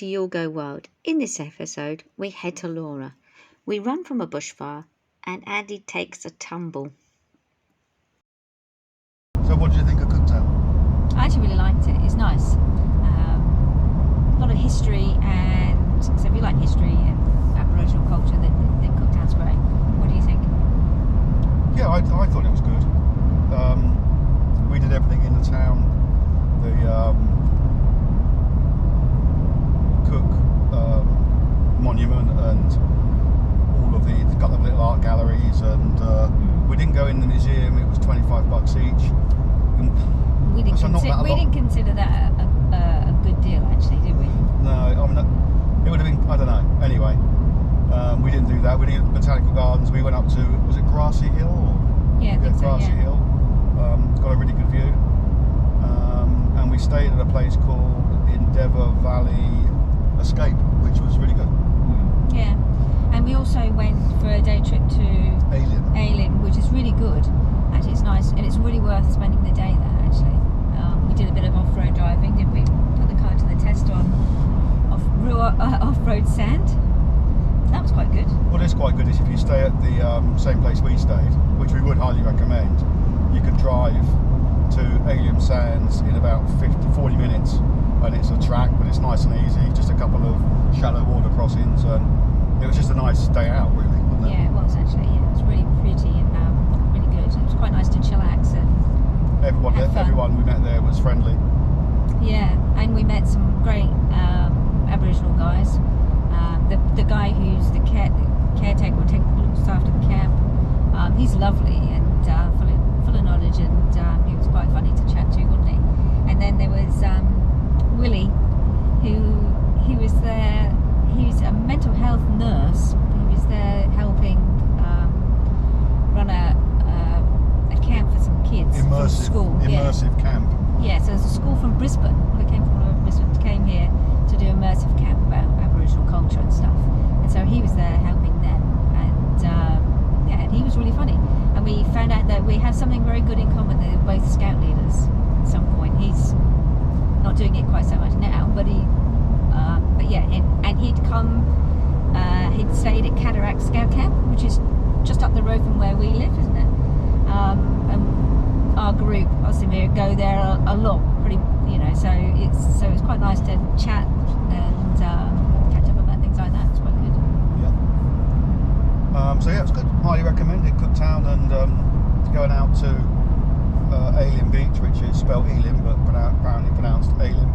to Yule Go Wild. In this episode, we head to Laura. We run from a bushfire and Andy takes a tumble. So what do you think of Cooktown? I actually really liked it. It's nice. A lot of history, and so if you like history and Aboriginal culture, then Cooktown's great. What do you think? Yeah, I thought it was good. We did everything in the town. The Cook monument and all of the couple of little art galleries, and we didn't go in the museum. It was $25 each. We didn't consider that a good deal, actually, did we? No, I mean, it would have been, I don't know. Anyway, we didn't do that. We did Botanical Gardens. We went up to, was it Grassy Hill? Yeah, I think so, Grassy Hill. Got a really good view. And we stayed at a place called Endeavour Valley Escape, which was really good. Yeah, and we also went for a day trip to Alien, which is really good. Actually, it's nice, and it's really worth spending the day there, actually. We did a bit of off-road driving, didn't we? Put the car to the test on off-road sand. That was quite good. What is quite good is if you stay at the same place we stayed, which we would highly recommend, you could drive to Alien Sands in about 40 minutes, and it's a track, but it's nice and easy, just a couple of shallow water crossings, and it was just a nice day out, really, wasn't it? Yeah, it was actually. Yeah, it was really pretty and really good. It was quite nice to chillax and everyone we met there was friendly. Yeah, and we met some great Aboriginal guys. The guy who's the caretaker or looks after the camp, he's lovely and full of knowledge, and he was quite funny to chat to, wasn't he? And then there was Willie, he was there. He's a mental health nurse. He was there helping run a camp for some kids from school. Immersive camp. Yeah, so there's a school from Brisbane. They came from Brisbane, came here to do immersive camp about Aboriginal culture and stuff. And so he was there helping them, and and he was really funny. And we found out that we have something very good in common. They're both scout leaders at some point. He's not doing it quite so much now, but he'd come. He'd stayed at Cataract Scout Camp, which is just up the road from where we live, isn't it? And our group, Osimir, go there a lot, so it's quite nice to chat and catch up about things like that. It's quite good. Yeah. So yeah, it's good. Highly recommended Cooktown, and going out to Alien Beach, which is spelled Elim but apparently pronounced Alien.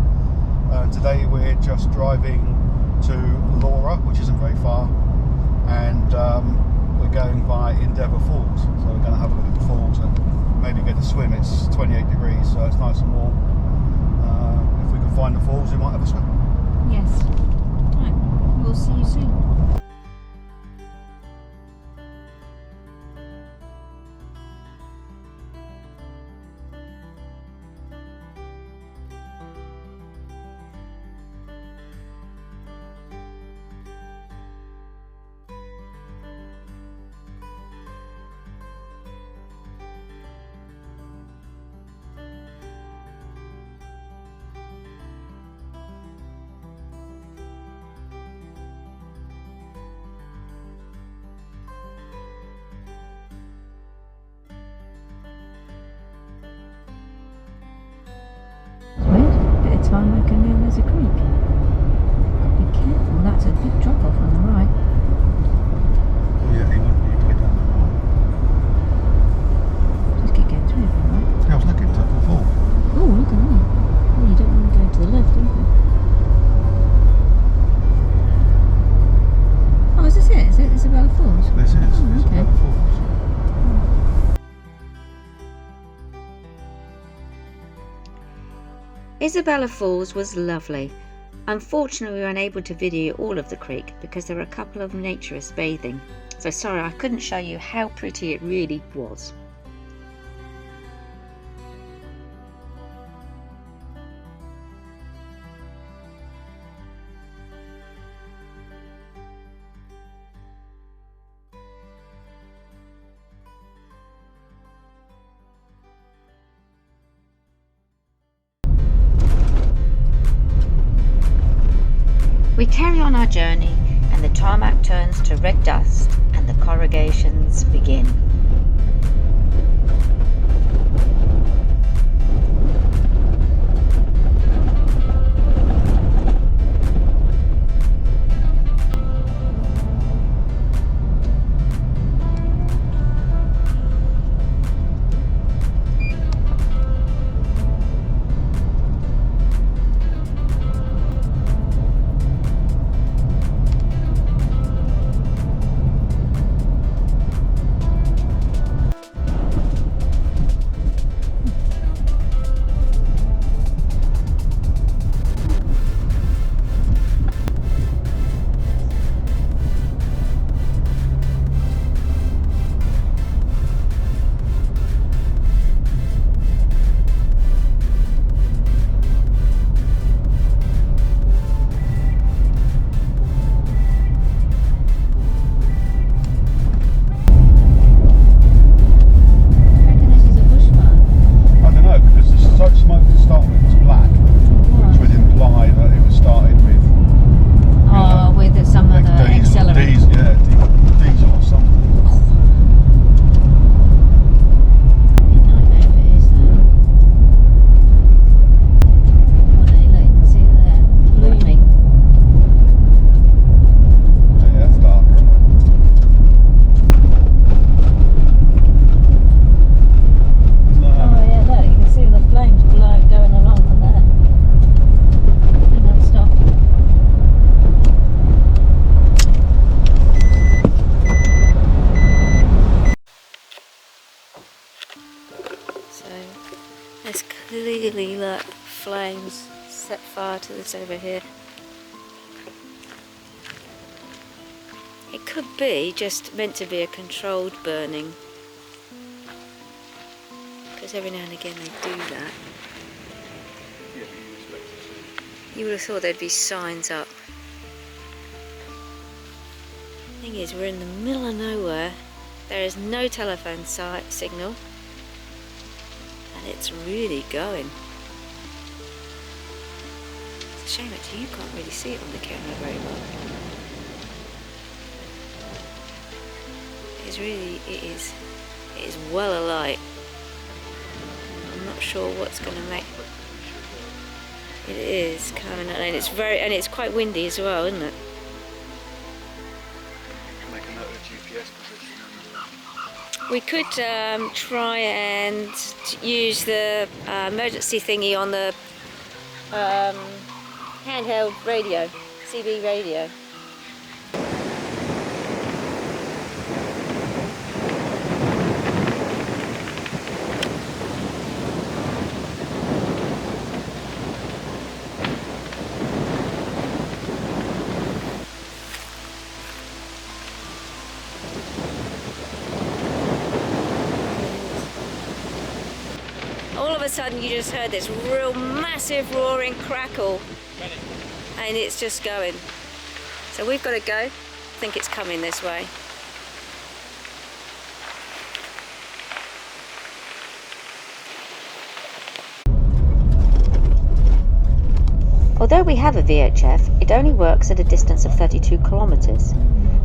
Today we're just driving to Laura, which isn't very far, and we're going via Endeavour Falls. So we're going to have a look at the falls and maybe get a swim. It's 28 degrees, so it's nice and warm. If we can find the falls, we might have a swim. Yes. Right. We'll see you soon. Time I can know there's a creek. Be careful, that's a big drop off on the right. Oh yeah, you want to get down Just keep going through if you like. there. Yeah, I was looking at the falls. Oh, look at that. Oh, you don't want to go to the left, do you? Oh, is this it? Is it Isabella Falls? This is okay. Isabella Falls. Isabella Falls was lovely. Unfortunately, we were unable to video all of the creek because there were a couple of naturists bathing. So sorry, I couldn't show you how pretty it really was. we carry on our journey, and the tarmac turns to red dust and the corrugations begin. There's clearly like flames set fire to this over here. It could be just meant to be a controlled burning, because every now and again they do that. You would have thought there'd be signs up. Thing is, we're in the middle of nowhere. There is no telephone signal. It's really going. It's a shame actually you can't really see it on the camera very well. It is well alight. I'm not sure what's going to make. It is coming, and it's quite windy as well, isn't it? Make a note of GPS position. We could try and use the emergency thingy on the handheld radio, CB radio. All of a sudden you just heard this real massive roaring crackle, and it's just going. So we've got to go. I think it's coming this way. Although we have a VHF, it only works at a distance of 32 kilometers.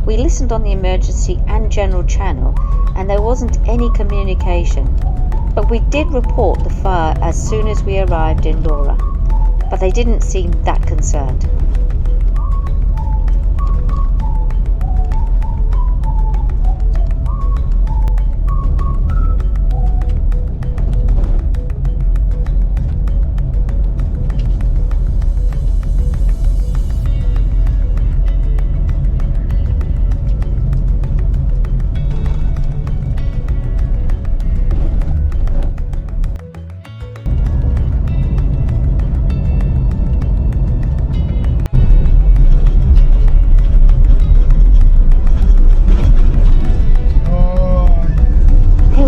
We listened on the emergency and general channel, and there wasn't any communication. But we did report the fire as soon as we arrived in Laura, but they didn't seem that concerned.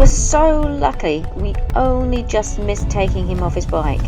So lucky, we only just missed taking him off his bike.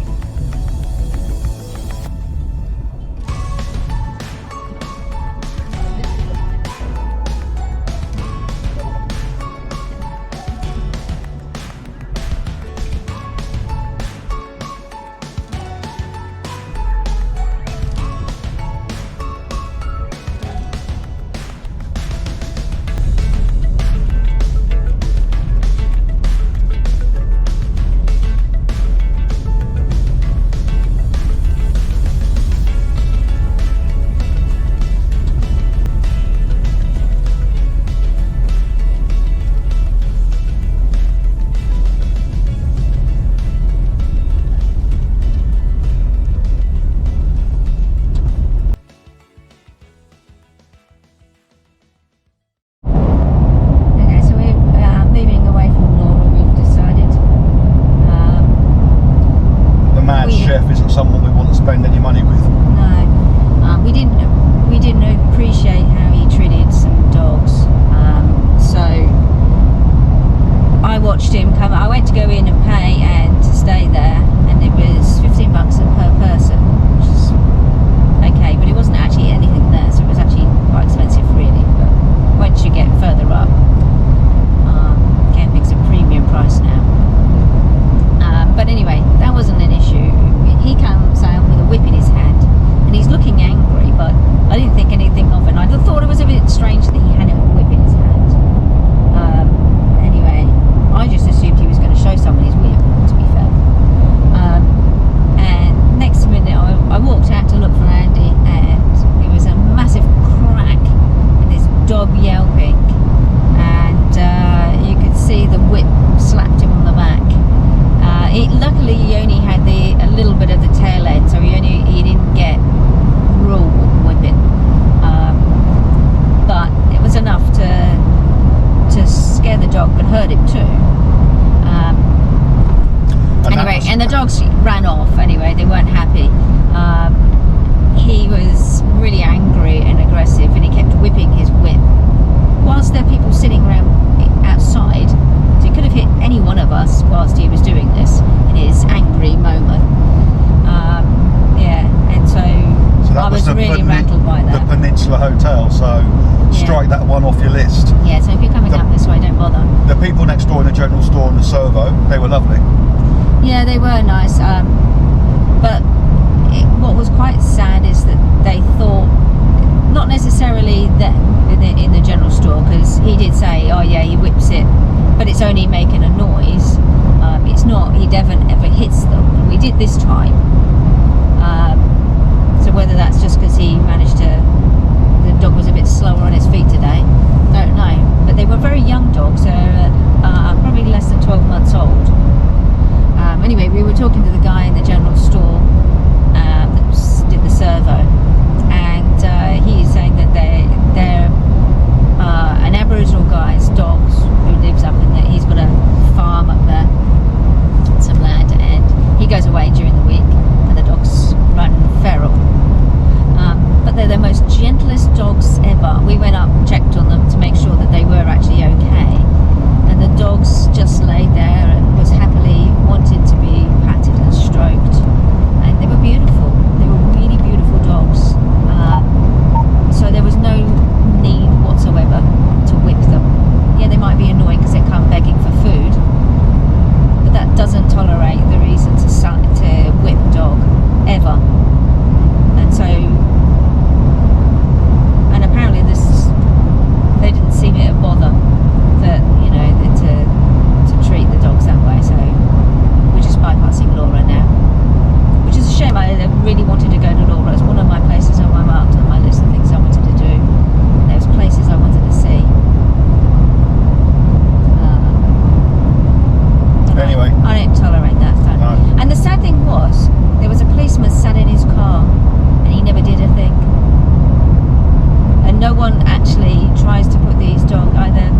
heard him too. Anyway, and the dogs ran off anyway, they weren't happy. He was really angry and aggressive, and he kept whipping his whip whilst there are people sitting around outside. So he could have hit any one of us whilst he was doing this in his angry moment. And so I was really rattled by that. The Peninsula Hotel, so strike that one off your list. Yeah, so if you're coming up this way, don't bother. The people next door in the general store and the servo, they were lovely. Yeah, they were nice, but what was quite sad is that they thought, not necessarily them in the general store, because he did say, oh yeah, he whips it, but it's only making a noise. It's not, he never ever hits them. And we did this time. So whether that's just because he managed to, the dog was a bit slower on his feet today, don't know. But they were very young dogs, so probably less than 12 months old. Anyway, we were talking to the guy in the general store that did the servo, and he's saying that they're an Aboriginal guy's dogs who lives up in there. He's got a farm up there, some land, and he goes away during the week, and the dogs run feral. But they're the most gentlest dogs ever. We went up, checked on them to make sure that they were actually okay, and the dogs just laid there and was happily wanted to be patted and stroked, and they were beautiful. They were really beautiful dogs. So there was no need whatsoever to whip them. Yeah, they might be annoying because they come begging for food, but that doesn't tolerate the reason to whip a dog ever. And so, and apparently they didn't seem to bother that, you know, to treat the dogs that way. So we're just bypassing Laura now, which is a shame. I really wanted to go to Laura. It's one of my places on my list of things I wanted to do. And there was places I wanted to see. Anyway, I don't tolerate that. So. No. And the sad thing was, there was a policeman sat in his car, and he never did a thing. And no one actually tries to put these dogs, either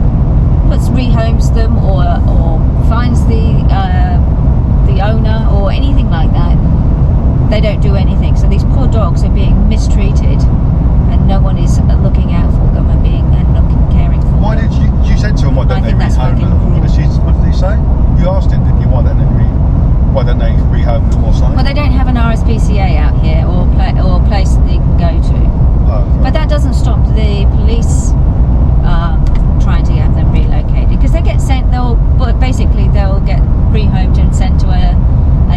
rehomes them or finds the owner or anything like that. They don't do anything. So these poor dogs are being mistreated, and no one is looking out for them and caring for them. why did you said to him, why don't they rehome them? What did he say? You asked him, didn't you? Why don't they rehome them or something? Well, they don't have an RSPCA out here or place that they can go to. Oh, right. But that doesn't stop the police trying to have them relocated, because they get sent. They'll get rehomed and sent to a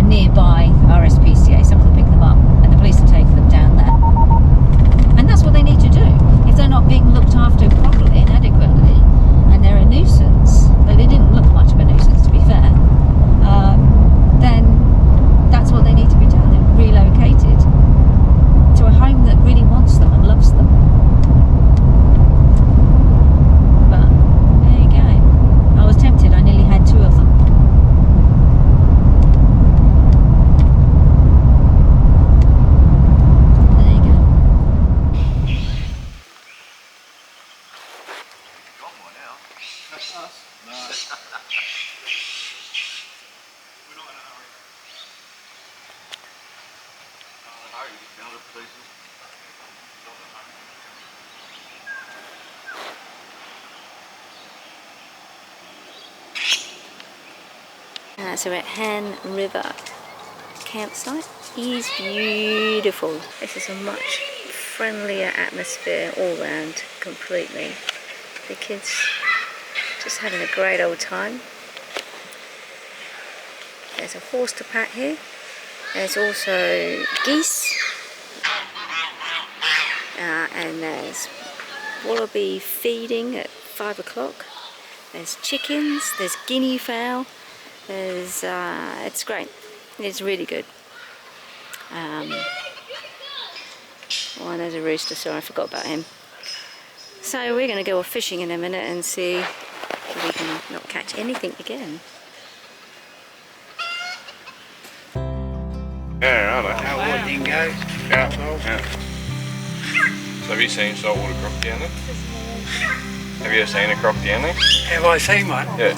nearby RSPCA. Someone will pick them up, and the police will take them down there. And that's what they need to do. If they're not being looked after properly and adequately, and they're a nuisance, though they didn't look much of a nuisance, to be fair, then that's what they need to be done. They're relocated to a home that really wants them and loves them. But there you go. I was tempted. I nearly had 2 of them. There you go. Got one now. That's us. No. We're not in a hurry. Not in a hurry. You found other places. Not in a hurry. So we're at Han River campsite. It's beautiful. This is a much friendlier atmosphere all round completely. The kids just having a great old time. There's a horse to pat here. There's also geese. And there's wallaby feeding at 5 o'clock. There's chickens, there's guinea fowl. There's, it's great. It's really good. Oh, and there's a rooster, sorry, I forgot about him. So we're going to go off fishing in a minute and see if we can not catch anything again. Yeah, right. How would you go? Yeah. So have you seen saltwater croc down there? Have you ever seen a croc down there? Have I seen one? Yeah.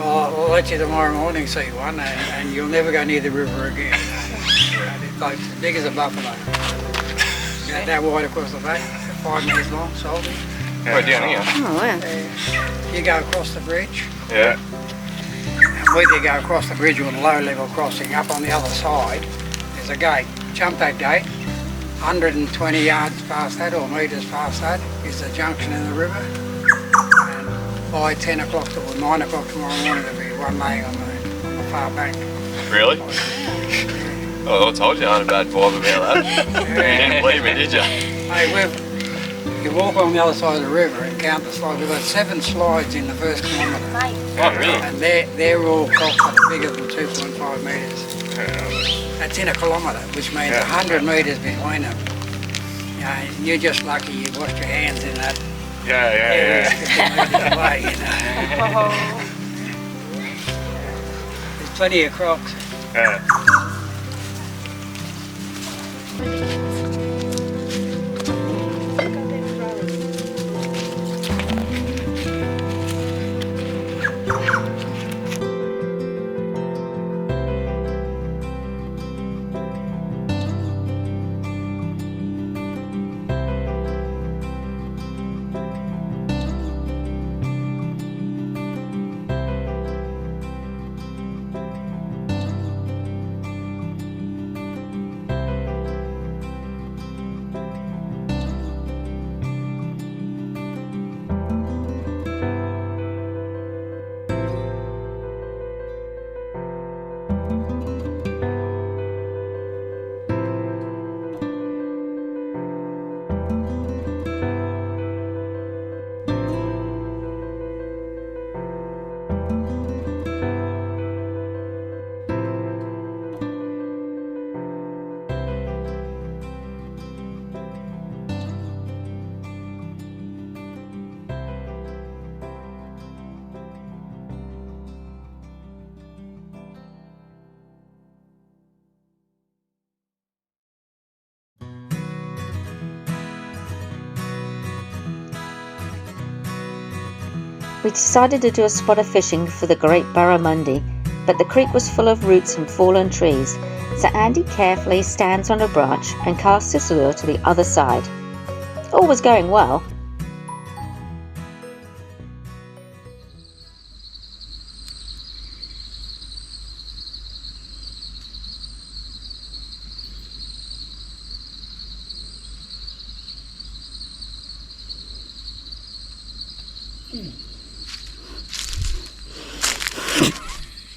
I'll let you tomorrow morning see one, and you'll never go near the river again. It's like as big as a buffalo. That wide across the back, 5 meters long, salty. Right down here. Oh, wow. You go across the bridge. Yeah. And whether you go across the bridge or a low level crossing, up on the other side, there's a gate. Jump that gate. 120 yards past that, or metres past that, is the junction in the river. And by 10 o'clock or 9 o'clock tomorrow morning, there'll be one laying on the far bank. Really? Oh, I told you I had a bad vibe about that. You didn't believe me, did you? Hey, you walk on the other side of the river and count the slides. We've got 7 slides in the first kilometre. Oh, really? And they're all crocs that are bigger than 2.5 metres. That's in a kilometre, which means 100 metres between them. You know, you're just lucky you washed your hands in that. Yeah. 50 metres away, you know. There's plenty of crocs. Yeah. We decided to do a spot of fishing for the great barramundi, but the creek was full of roots and fallen trees, so Andy carefully stands on a branch and casts his lure to the other side. All was going well.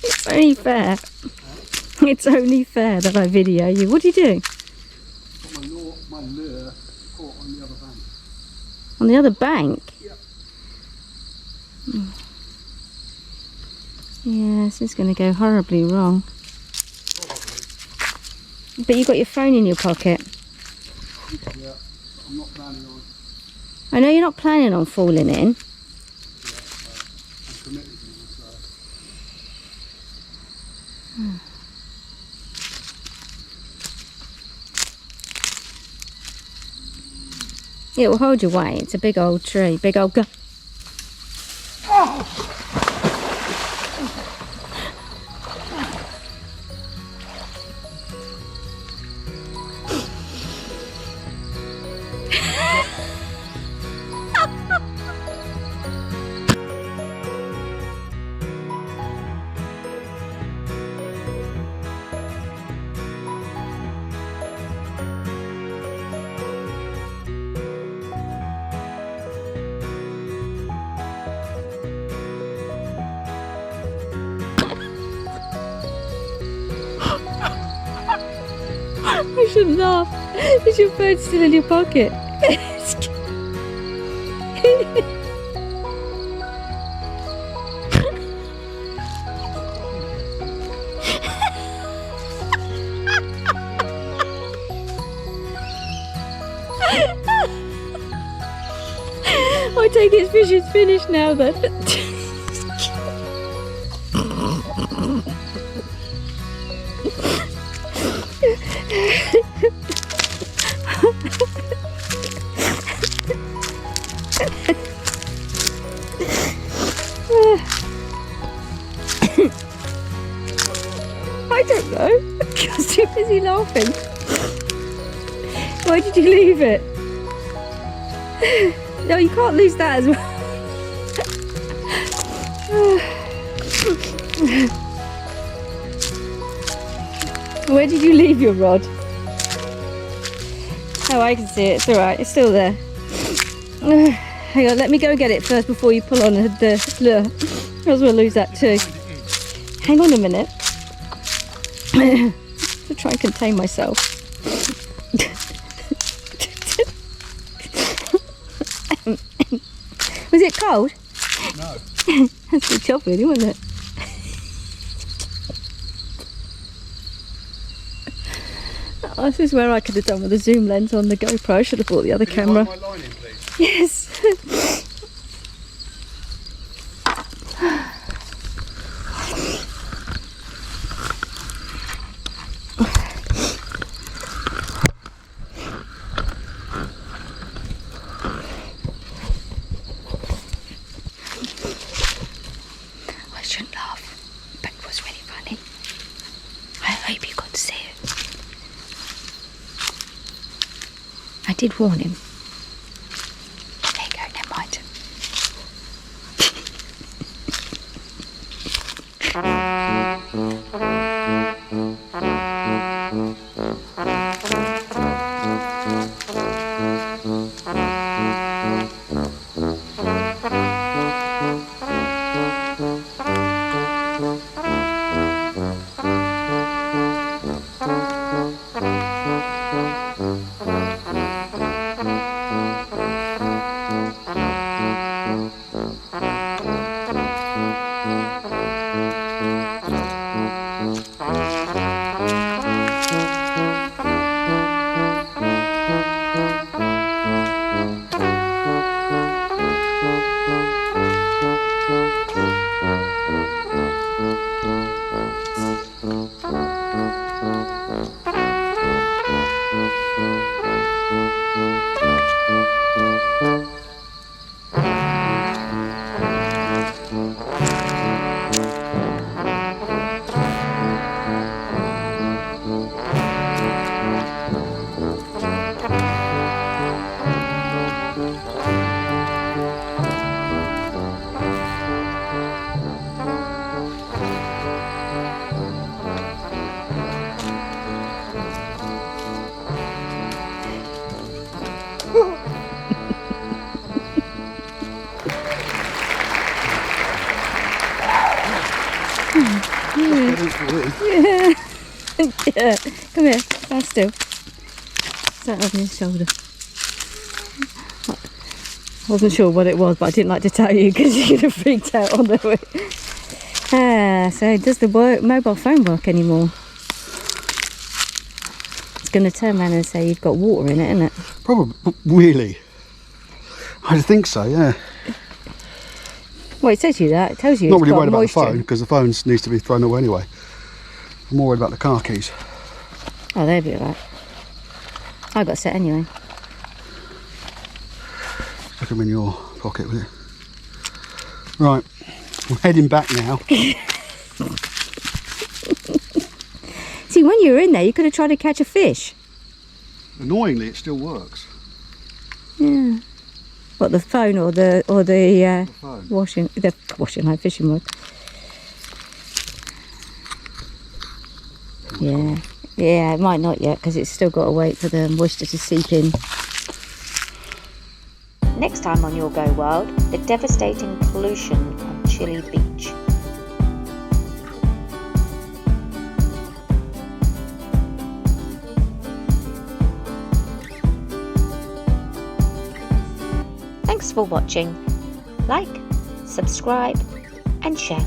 It's only fair. It's only fair that I video you. What do you do? My lure caught on the other bank. On the other bank? Yep. Yeah, this is going to go horribly wrong. But you got your phone in your pocket. Yeah, I'm not planning on. I know you're not planning on falling in. I'm committed to this. It will hold your weight. It's a big old tree, big old gu. I shouldn't laugh. Is your phone still in your pocket? I take it fishing's finished now then. I don't know. You're too busy laughing. Why did you leave it? No, you can't lose that as well. Where did you leave your rod? Oh, I can see it. It's alright. It's still there. Hang on, let me go get it first before you pull on the lure. Else we'll lose that too. Hang on a minute. To try and contain myself. Was it cold? No. That's good job really, wasn't it? Oh, this is where I could have done with a zoom lens on the GoPro. I should have bought the other camera. Can you hold my line in, please? Yes. I shouldn't laugh, but it was really funny. I hope you got to see it. I did warn him. There you go, never mind. Yeah. Yeah. Come here. Stand still. Stand over his shoulder. I wasn't sure what it was, but I didn't like to tell you because you'd have freaked out on the way. So does the mobile phone work anymore? It's going to turn around and say you've got water in it, isn't it? Probably. Really? I think so, yeah. Well, it says you that. It tells you Not it's really got worried about the moisture. phone, because the phone needs to be thrown away anyway. I'm more worried about the car keys. Oh, they'll be alright. I got set anyway. Stick them in your pocket with it. Right, I'm heading back now. See, when you were in there, you could have tried to catch a fish. Annoyingly, it still works. Yeah. What, the phone or the phone. washing line fishing rod? Yeah. Yeah, it might not yet because it's still got to wait for the moisture to seep in. Next time on Your Go Wild, the devastating pollution on Chile Beach. Thanks for watching. Like, subscribe and share.